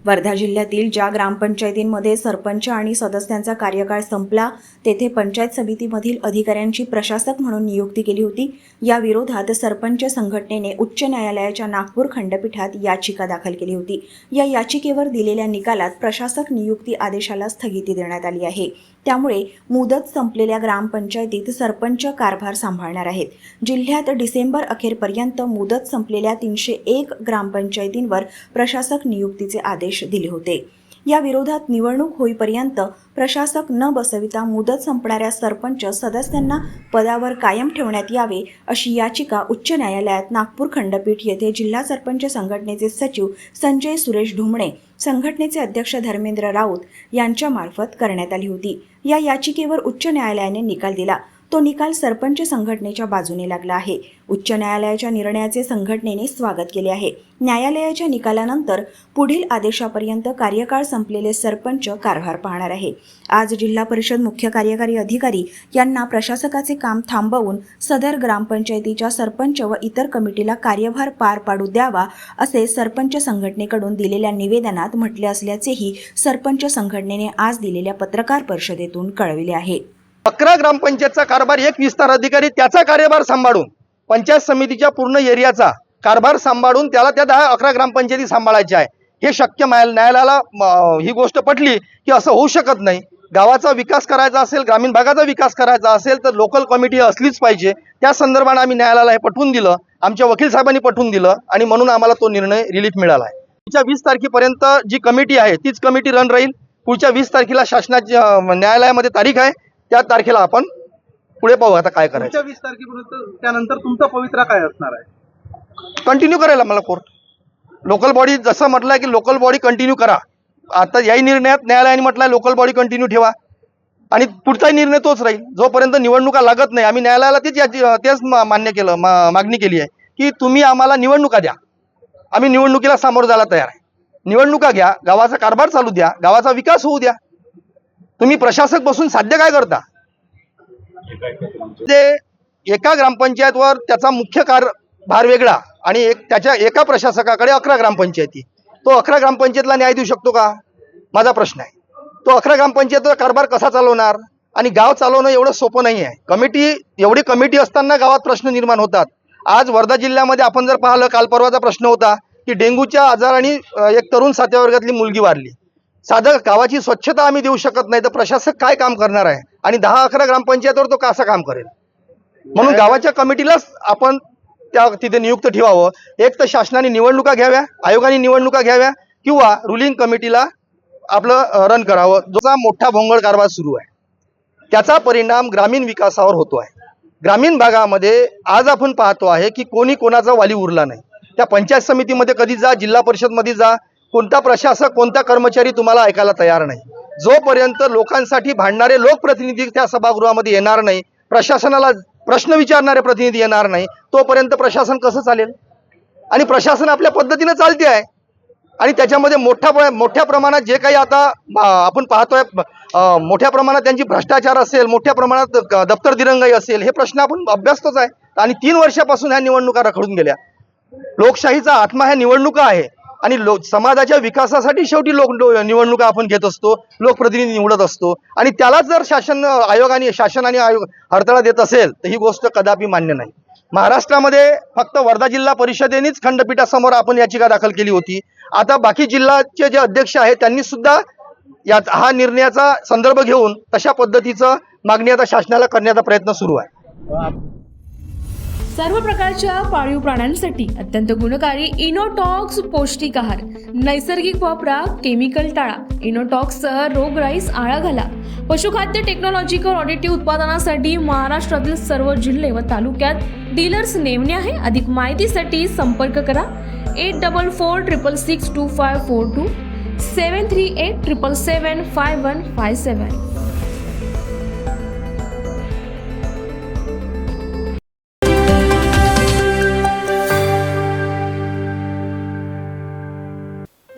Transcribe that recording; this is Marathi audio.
वर्धा जिल्ह्यातील ज्या ग्रामपंचायतींमध्ये सरपंच आणि सदस्यांचा कार्यकाळ संपला तेथे पंचायत समितीमधील अधिकाऱ्यांची प्रशासक म्हणून नियुक्ती केली होती। या विरोधात सरपंच संघटनेने उच्च न्यायालयाच्या नागपूर खंडपीठात याचिका दाखल केली होती। या याचिकेवर दिलेल्या निकालात प्रशासक नियुक्ती आदेशाला स्थगिती देण्यात आली आहे। त्यामुळे मुदत संपलेल्या ग्रामपंचायतीत सरपंच कारभार सांभाळणार आहेत। जिल्ह्यात डिसेंबर अखेरपर्यंत मुदत संपलेल्या 301 ग्रामपंचायतींवर प्रशासक नियुक्तीचे आदेश दिले होते। या विरोधात निवडणूक होईपर्यंत प्रशासक न बसविता मुदत संपणाऱ्या सरपंच सदस्यांना पदावर कायम ठेवण्यात यावे अशी याचिका उच्च न्यायालयात नागपूर खंडपीठ येथे जिल्हा सरपंच संघटनेचे सचिव संजय सुरेश ढुमणे, संघटनेचे अध्यक्ष धर्मेंद्र राऊत यांच्यामार्फत करण्यात आली होती। या याचिकेवर उच्च न्यायालयाने निकाल दिला। तो निकाल सरपंच संघटनेच्या बाजूने लागला आहे। उच्च न्यायालयाच्या निर्णयाचे संघटनेने स्वागत केले आहे। न्यायालयाच्या निकालानंतर पुढील आदेशापर्यंत कार्यकाळ संपलेले सरपंच कारभार पाहणार आहे। आज जिल्हा परिषद मुख्य कार्यकारी अधिकारी यांना प्रशासकाचे काम थांबवून सदर ग्रामपंचायतीच्या सरपंच व इतर कमिटीला कार्यभार पार पाडू द्यावा असे सरपंच संघटनेकडून दिलेल्या निवेदनात म्हटले असल्याचेही सरपंच संघटनेने आज दिलेल्या पत्रकार परिषदेतून कळविले आहे। 11 ग्रामपंचायतचा कारभार एक विस्तार अधिकारी त्याचा कार्यभार सांभाळून पंचायत समितीच्या पूर्ण एरियाचा कारभार सांभाळून त्याला त्या 10-11 ग्रामपंचायती सांभाळायच्या आहे। हे शक्य न्यायालयाला ही गोष्ट पटली की असं होऊ शकत नाही। गावाचा विकास करायचा असेल, ग्रामीण भागाचा विकास करायचा असेल तर लोकल कमिटी असलीच पाहिजे। त्या संदर्भाने आम्ही न्यायालयाला हे पटवून दिलं, आमच्या वकील साहेबांनी पटवून दिलं आणि म्हणून आम्हाला तो निर्णय रिलीफ मिळाला आहे। पुढच्या 20 तारखेपर्यंत जी कमिटी आहे तीच कमिटी रन राहील। पुढच्या 20 तारखेला शासनाच्या न्यायालयामध्ये तारीख आहे, त्या तारखेला आपण पुढे पाहू आता काय करायचं। 20 तारखेपर्यंत त्यानंतर तुमचा पवित्रा काय असणार आहे? कंटिन्यू करायला मला कोर्ट लोकल बॉडी जसं म्हटलं की लोकल बॉडी कंटिन्यू करा। आता याही निर्णयात न्यायालयाने म्हटलं लोकल बॉडी कंटिन्यू ठेवा आणि पुढचाही निर्णय तोच राहील जोपर्यंत निवडणुका लागत नाही। आम्ही न्यायालयाला तेच मान्य केलं, मागणी केली आहे की तुम्ही आम्हाला निवडणुका द्या। आम्ही निवडणुकीला सामोरं जायला तयार आहे। निवडणुका घ्या, गावाचा कारभार चालू द्या, गावाचा विकास होऊ द्या। तुम्ही प्रशासक बसून साध्य काय करता? ते एका ग्रामपंचायतवर त्याचा मुख्य कारभार वेगळा आणि त्याच्या एका प्रशासकाकडे 11 ग्रामपंचायती। तो 11 ग्रामपंचायतला न्याय देऊ शकतो का? माझा प्रश्न आहे। तो 11 ग्रामपंचायतचा कारभार कसा चालवणार? आणि गाव चालवणं एवढं सोपं नाही आहे। एवढी कमिटी असताना गावात प्रश्न निर्माण होतात। आज वर्धा जिल्ह्यामध्ये आपण जर पाहिलं, काल परवाचा प्रश्न होता की डेंग्यूच्या आजाराने एक तरुण 7व्या वर्गातली मुलगी वारली। साधं गावाची स्वच्छता आम्ही देऊ शकत नाही तर प्रशासक काय काम करणार आहे? आणि 10-11 ग्रामपंचायतवर तो कसं काम करेल? म्हणून गावाच्या कमिटीलाच आपण तिथे नियुक्त ठेवावं। एक तर शासनाने निवडणुका घ्याव्या, आयोगाने निवडणुका घ्याव्या किंवा रुलिंग कमिटीला आपलं रन करावं। जो मोठा भोंगळ कारभार सुरू आहे त्याचा परिणाम ग्रामीण विकासावर होतो आहे। ग्रामीण भागामध्ये आज आपण पाहतो आहे की कोणी कोणाचा वाली उरला नाही। त्या पंचायत समितीमध्ये कधी जा, जिल्हा परिषदमध्ये जा, कोणता प्रशासक कोणता कर्मचारी तुम्हाला ऐकायला तयार नाही। जोपर्यंत लोकांसाठी भांडणारे लोकप्रतिनिधी त्या सभागृहामध्ये येणार नाही, प्रशासनाला प्रश्न विचारणारे प्रतिनिधी येणार नाही, तोपर्यंत प्रशासन कसं चालेल? आणि प्रशासन आपल्या पद्धतीने चालते आहे आणि त्याच्यामध्ये मोठ्या प्रमाणात जे काही आता आपण पाहतोय, मोठ्या प्रमाणात त्यांची भ्रष्टाचार असेल, मोठ्या प्रमाणात दप्तर दिरंगाई असेल, हे प्रश्न आपण अभ्यासतोच आहे। आणि 3 वर्षापासून ह्या निवडणुका रखडून गेल्या। लोकशाहीचा आत्मा ह्या निवडणुका आहे आणि समाजाच्या विकासासाठी शेवटी निवडणुका आपण घेत असतो, लोकप्रतिनिधी निवडत असतो आणि त्यालाच जर शासनाने हरताळ देत असेल तर ही गोष्ट कदापि मान्य नाही। महाराष्ट्रामध्ये फक्त वर्धा जिल्हा परिषदेनेच खंडपीठासमोर आपण याचिका दाखल केली होती। आता बाकी जिल्ह्याचे जे अध्यक्ष आहेत त्यांनी सुद्धा हा निर्णयाचा संदर्भ घेऊन तशा पद्धतीचं मागणी आता शासनाला करण्याचा प्रयत्न सुरू आहे। सर्व प्रकारच्या पाळीव प्राण्यांसाठी अत्यंत गुणकारी इनोटॉक्स पौष्टिक आहार, नैसर्गिक वापरा, केमिकल टाळा। इनोटॉक्ससह रोगराईस आळा घाला। पशुखाद्य टेक्नॉलॉजिकल ऑडिटिव्ह उत्पादनासाठी महाराष्ट्रातील सर्व जिल्हे व तालुक्यात डीलर्स नेमणे आहे। अधिक माहितीसाठी संपर्क करा 8446625542 73877755157।